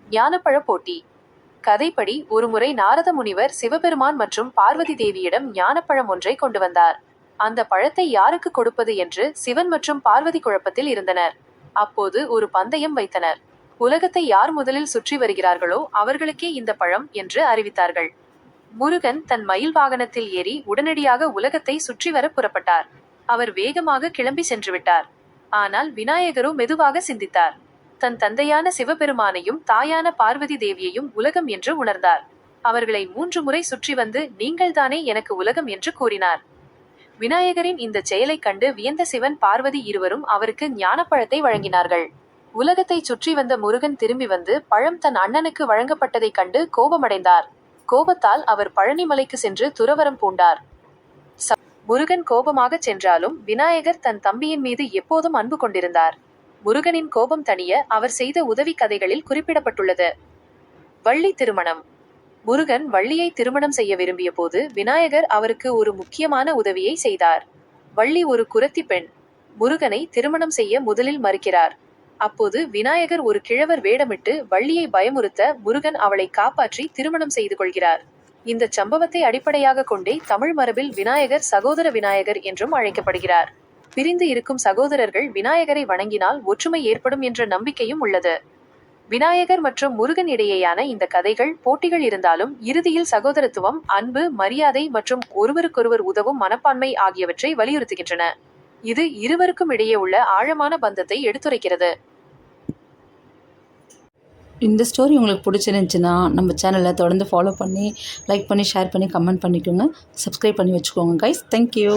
ஞானப்பழ போட்டி. கதைப்படி ஒருமுறை நாரத முனிவர் சிவபெருமான் மற்றும் பார்வதி தேவியிடம் ஞானப்பழம் ஒன்றை கொண்டு வந்தார். அந்த பழத்தை யாருக்கு கொடுப்பது என்று சிவன் மற்றும் பார்வதி குழப்பத்தில் இருந்தனர். அப்போது ஒரு பந்தயம் வைத்தனர். உலகத்தை யார் முதலில் சுற்றி வருகிறார்களோ அவர்களுக்கே இந்த பழம் என்று அறிவித்தார்கள். முருகன் தன் மயில் வாகனத்தில் ஏறி உடனடியாக உலகத்தை சுற்றி வர புறப்பட்டார். அவர் வேகமாக கிளம்பி சென்றுவிட்டார். ஆனால் விநாயகரோ மெதுவாக சிந்தித்தார். தன் தந்தையான சிவபெருமானையும் தாயான பார்வதி தேவியையும் உலகம் என்று உணர்ந்தார். அவர்களை 3 முறை சுற்றி வந்து நீங்கள்தானே எனக்கு உலகம் என்று கூறினார். விநாயகரின் இந்த செயலைக் கண்டு வியந்த சிவன் பார்வதி இருவரும் அவருக்கு ஞானப்பழத்தை வழங்கினார்கள். உலகத்தை சுற்றி வந்த முருகன் திரும்பி வந்து பழம் தன் அண்ணனுக்கு வழங்கப்பட்டதைக் கண்டு கோபமடைந்தார். கோபத்தால் அவர் பழனிமலைக்கு சென்று துறவறம் பூண்டார். முருகன் கோபமாகச் சென்றாலும் விநாயகர் தன் தம்பியின் மீது எப்போதும் அன்பு கொண்டிருந்தார். முருகனின் கோபம் தணிய அவர் செய்த உதவி கதைகளில் குறிப்பிடப்பட்டுள்ளது. வள்ளி திருமணம். முருகன் வள்ளியை திருமணம் செய்ய விரும்பிய போது விநாயகர் அவருக்கு ஒரு முக்கியமான உதவியை செய்தார். வள்ளி ஒரு குரத்தி பெண். முருகனை திருமணம் செய்ய முதலில் மறுக்கிறார். அப்போது விநாயகர் ஒரு கிழவர் வேடமிட்டு வள்ளியை பயமுறுத்த முருகன் அவளை காப்பாற்றி திருமணம் செய்து கொள்கிறார். இந்த சம்பவத்தை அடிப்படையாக கொண்டே தமிழ் மரபில் விநாயகர் சகோதர விநாயகர் என்றும் அழைக்கப்படுகிறார். பிரிந்து இருக்கும் சகோதரர்கள் விநாயகரை வணங்கினால் ஒற்றுமை ஏற்படும் என்ற நம்பிக்கையும் உள்ளது. விநாயகர் மற்றும் முருகன் இடையேயான இந்த கதைகள் போட்டிகள் இருந்தாலும் இறுதியில் சகோதரத்துவம், அன்பு, மரியாதை மற்றும் ஒருவருக்கொருவர் உதவும் மனப்பான்மை ஆகியவற்றை வலியுறுத்துகின்றன. இது இருவருக்கும் இடையே உள்ள ஆழமான பந்தத்தை எடுத்துரைக்கிறது. இந்த ஸ்டோரி உங்களுக்கு பிடிச்சிருந்துச்சுன்னா நம்ம சேனலை தொடர்ந்து ஃபாலோ பண்ணி, லைக் பண்ணி, ஷேர் பண்ணி, கமெண்ட் பண்ணிக்கோங்க. சப்ஸ்கிரைப் பண்ணி வச்சுக்கோங்க கைஸ். தேங்க்யூ.